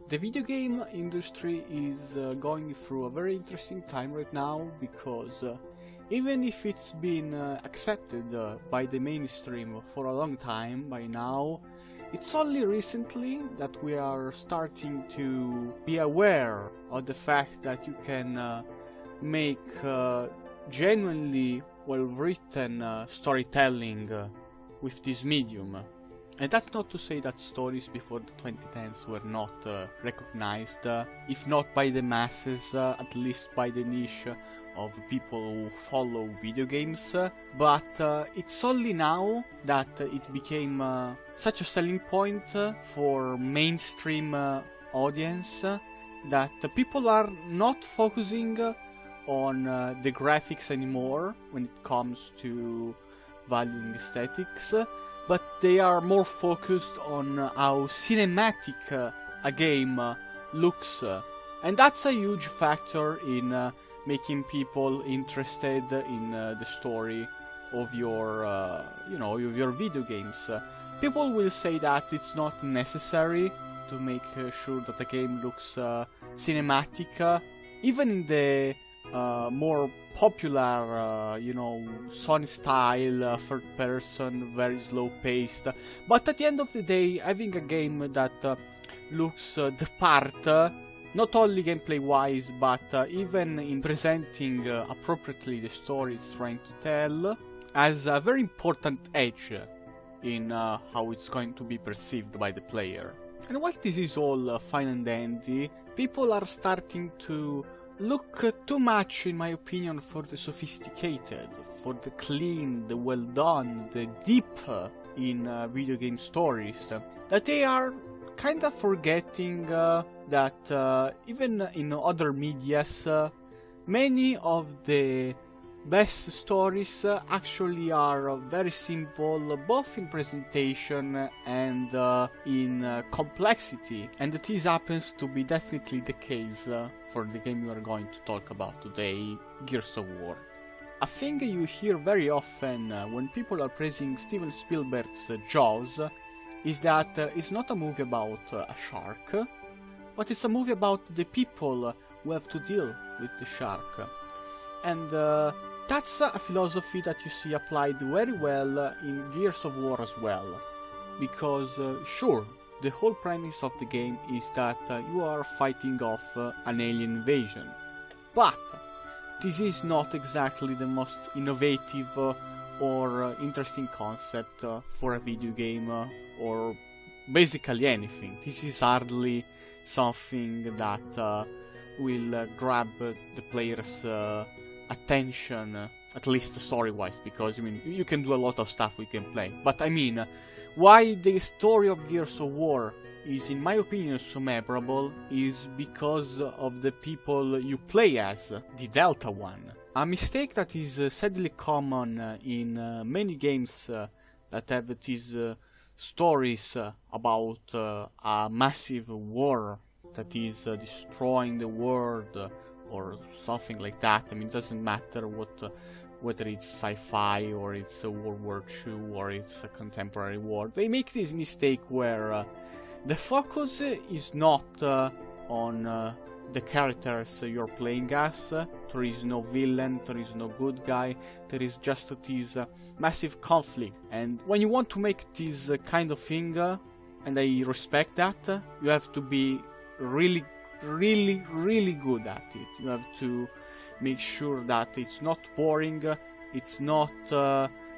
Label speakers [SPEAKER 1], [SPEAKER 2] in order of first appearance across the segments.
[SPEAKER 1] The video game industry is going through a very interesting time right now because even if it's been accepted by the mainstream for a long time by now, it's only recently that we are starting to be aware of the fact that you can make genuinely well-written storytelling with this medium. And that's not to say that stories before the 2010s were not recognized, if not by the masses, at least by the niche of people who follow video games, but it's only now that it became such a selling point for mainstream audience that people are not focusing on the graphics anymore when it comes to valuing aesthetics, but they are more focused on how cinematic a game looks, and that's a huge factor in making people interested in the story of your, of your video games. People will say that it's not necessary to make sure that the game looks cinematic, even in the more popular, Sony style, third person, very slow paced. But at the end of the day, having a game that looks the part, not only gameplay wise, but even in presenting appropriately the story it's trying to tell, has a very important edge in how it's going to be perceived by the player. And while this is all fine and dandy, people are starting to look too much, in my opinion, for the sophisticated, for the clean, the well done, the deep in video game stories, that they are kind of forgetting that even in other medias, many of the best stories actually are very simple, both in presentation and in complexity, and this happens to be definitely the case for the game we are going to talk about today, Gears of War. A thing you hear very often when people are praising Steven Spielberg's Jaws is that it's not a movie about a shark, but it's a movie about the people who have to deal with the shark. And that's a philosophy that you see applied very well in Gears of War as well. Because, sure, the whole premise of the game is that you are fighting off an alien invasion. But this is not exactly the most innovative or interesting concept for a video game or basically anything. This is hardly something that will grab the player's attention, at least story-wise, because you can do a lot of stuff with gameplay. But why the story of Gears of War is, in my opinion, so memorable is because of the people you play as, the Delta One. A mistake that is sadly common in many games that have these stories about a massive war that is destroying the world or something like that. It doesn't matter whether it's sci-fi or it's a World War II or it's a contemporary war. They make this mistake where the focus is not on the characters you're playing as. There is no villain, there is no good guy, there is just this massive conflict. And when you want to make this kind of thing, and I respect that, you have to be really good at it. You have to make sure that it's not boring, it's not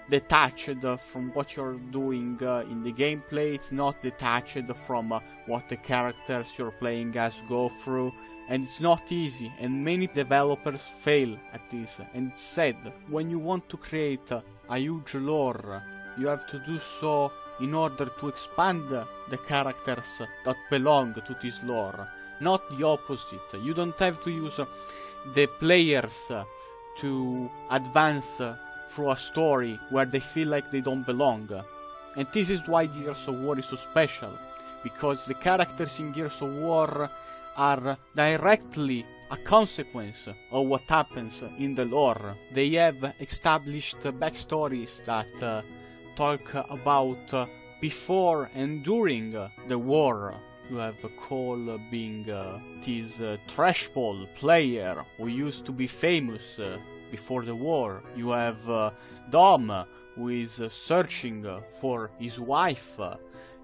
[SPEAKER 1] detached from what you're doing in the gameplay, it's not detached from what the characters you're playing as go through, and it's not easy, and many developers fail at this. And it's sad, when you want to create a huge lore, you have to do so in order to expand the characters that belong to this lore, not the opposite. You don't have to use the players to advance through a story where they feel like they don't belong. And this is why Gears of War is so special, because the characters in Gears of War are directly a consequence of what happens in the lore. They have established backstories that talk about before and during the war. You have Cole being this trash ball player who used to be famous before the war. You have Dom, who is searching for his wife.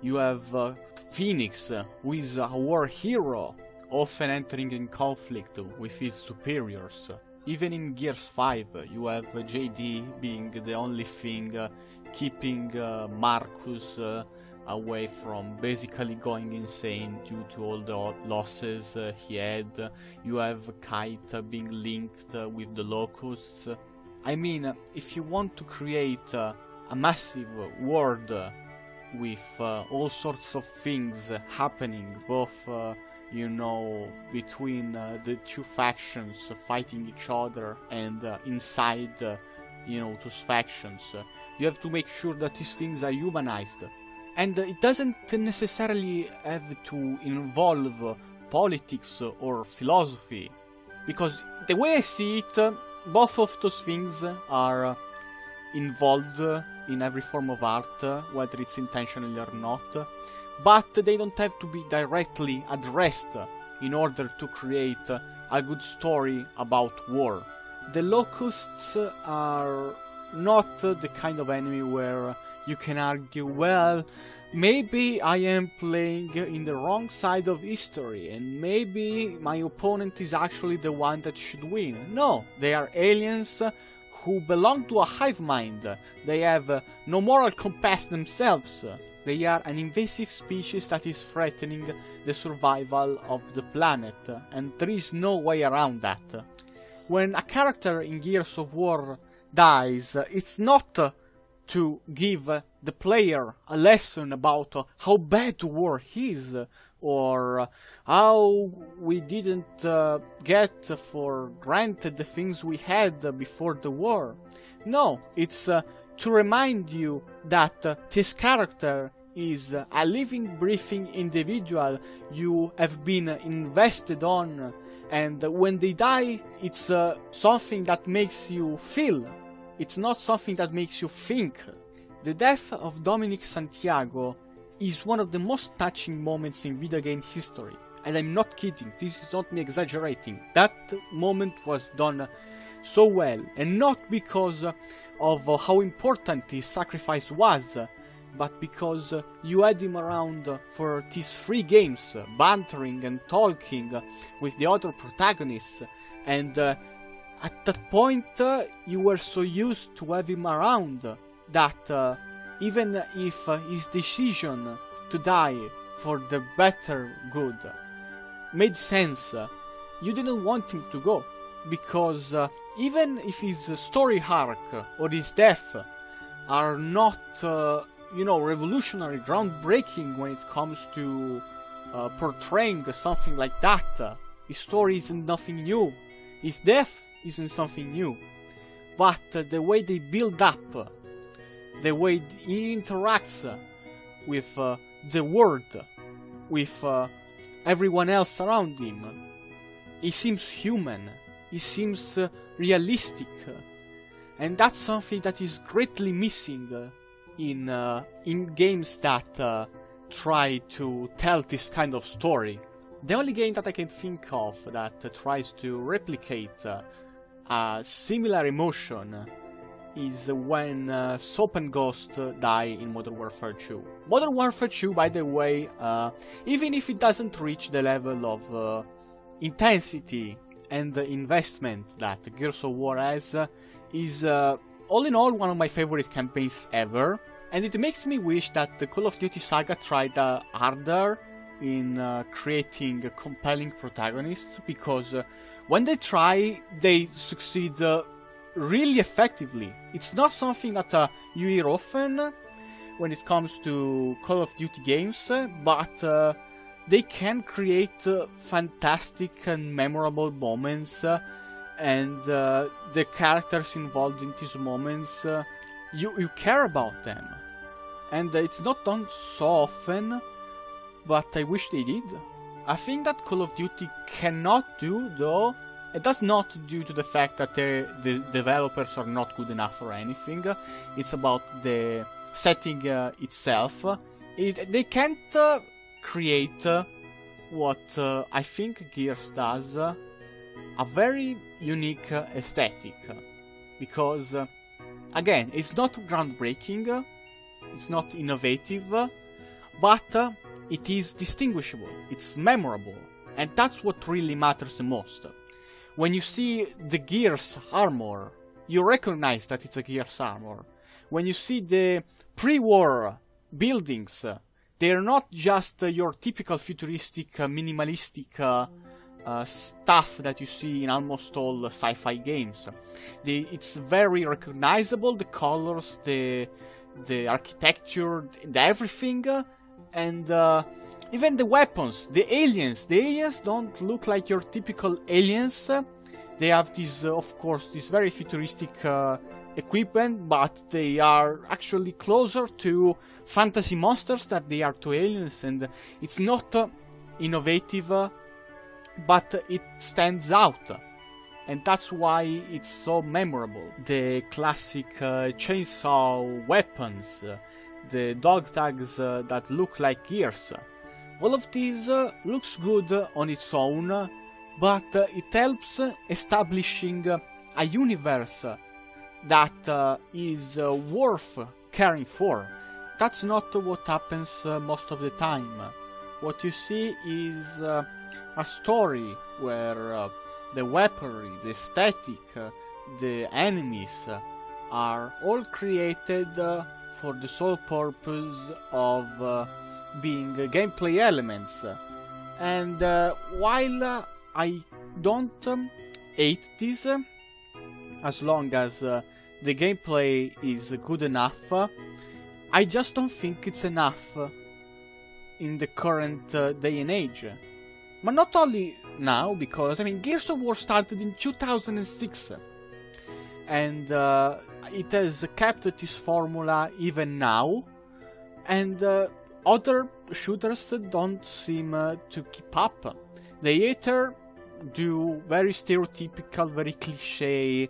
[SPEAKER 1] You have Phoenix, who is a war hero, often entering in conflict with his superiors. Even in Gears 5, you have JD being the only thing keeping Marcus away from basically going insane due to all the losses he had. You have Kite being linked with the Locusts. I mean, if you want to create a massive world with all sorts of things happening, both you know, between the two factions fighting each other and inside, you know, those factions, you have to make sure that these things are humanized. And it doesn't necessarily have to involve politics or philosophy, because the way I see it, both of those things are involved in every form of art, whether it's intentionally or not, but they don't have to be directly addressed in order to create a good story about war. The Locusts are not the kind of enemy where you can argue, well, maybe I am playing in the wrong side of history and maybe my opponent is actually the one that should win. No, they are aliens who belong to a hive mind. They have no moral compass themselves. They are an invasive species that is threatening the survival of the planet, and there is no way around that. When a character in Gears of War dies, it's not to give the player a lesson about how bad war is, or how we didn't get for granted the things we had before the war. No, it's to remind you that this character is a living, breathing individual you have been invested on, and when they die, it's something that makes you feel. It's not something that makes you think. The death of Dominic Santiago is one of the most touching moments in video game history. And I'm not kidding, this is not me exaggerating. That moment was done so well, and not because of how important his sacrifice was, but because you had him around for these 3 games, bantering and talking with the other protagonists, and at that point you were so used to have him around that even if his decision to die for the better good made sense, you didn't want him to go, because even if his story arc or his death are not you know, revolutionary, groundbreaking when it comes to portraying something like that, his story isn't nothing new, his death isn't something new, but the way they build up, the way he interacts with the world, with everyone else around him, he seems human, he seems realistic, and that's something that is greatly missing in games that try to tell this kind of story. The only game that I can think of that tries to replicate a similar emotion is when Soap and Ghost die in Modern Warfare 2. Modern Warfare 2, by the way, even if it doesn't reach the level of intensity and investment that Gears of War has, is all in all one of my favorite campaigns ever, and it makes me wish that the Call of Duty saga tried harder in creating compelling protagonists, because when they try, they succeed really effectively. It's not something that you hear often when it comes to Call of Duty games, but they can create fantastic and memorable moments, and the characters involved in these moments, you care about them. And it's not done so often, but I wish they did. A thing that Call of Duty cannot do, though, it does not due to the fact that the developers are not good enough or anything. It's about the setting itself. They can't create what I think Gears does, a very unique aesthetic, because again, it's not groundbreaking, it's not innovative, but it is distinguishable, it's memorable, and that's what really matters the most. When you see the Gears armor, you recognize that it's a Gears armor. When you see the pre-war buildings, they're not just your typical futuristic, minimalistic stuff that you see in almost all sci-fi games. It's very recognizable, the colors, the architecture, everything, and even the weapons, the aliens. The aliens don't look like your typical aliens. They have this, of course, this very futuristic equipment, but they are actually closer to fantasy monsters than they are to aliens, and it's not innovative, but it stands out, and that's why it's so memorable. The classic chainsaw weapons, the dog tags that look like Gears, all of these looks good on its own, but it helps establishing a universe that is worth caring for. That's not what happens most of the time. What you see is a story where the weaponry, the aesthetic, the enemies are all created for the sole purpose of being gameplay elements. And while I don't hate this, as long as the gameplay is good enough, I just don't think it's enough in the current day and age. But not only now, because I mean Gears of War started in 2006, and it has kept this formula even now, and other shooters don't seem to keep up. They either do very stereotypical, very cliche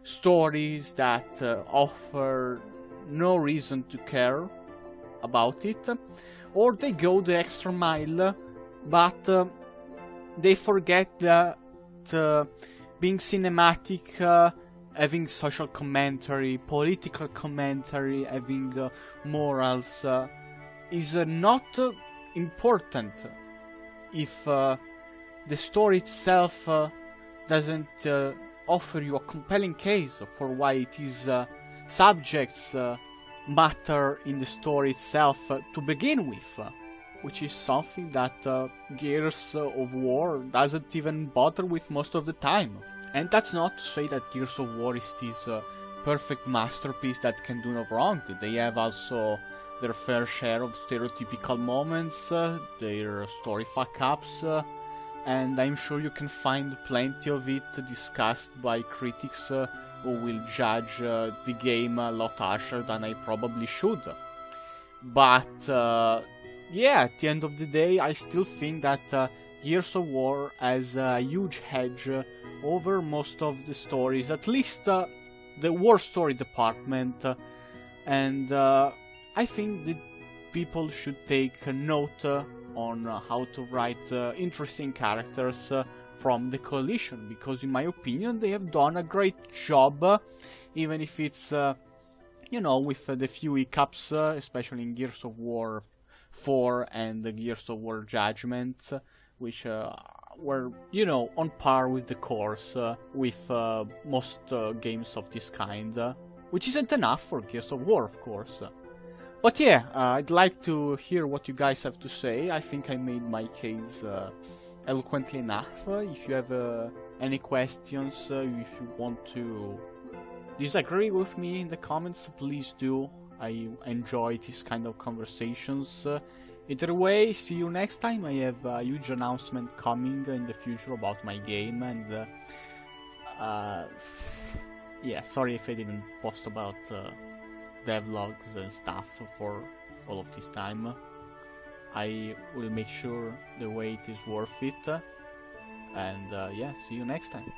[SPEAKER 1] stories that offer no reason to care about it, or they go the extra mile, but they forget that being cinematic, having social commentary, political commentary, having morals is not important if the story itself doesn't offer you a compelling case for why it is subjects matter in the story itself to begin with, which is something that Gears of War doesn't even bother with most of the time. And that's not to say that Gears of War is this perfect masterpiece that can do no wrong. They have also their fair share of stereotypical moments, their story fuck-ups, and I'm sure you can find plenty of it discussed by critics who will judge the game a lot harsher than I probably should. But yeah, at the end of the day, I still think that Gears of War has a huge edge over most of the stories, at least the war story department, and I think that people should take a note on how to write interesting characters from the Coalition, because in my opinion they have done a great job, even if it's, you know, with the few hiccups, especially in Gears of War 4 and the Gears of War Judgment, which were, you know, on par with the course with most games of this kind, which isn't enough for Gears of War, of course. But yeah, I'd like to hear what you guys have to say. I think I made my case eloquently enough. If you have any questions, if you want to disagree with me in the comments, please do. I enjoy these kind of conversations. Either way, see you next time. I have a huge announcement coming in the future about my game, and yeah, sorry if I didn't post about devlogs and stuff for all of this time. I will make sure the wait is worth it, and yeah, see you next time.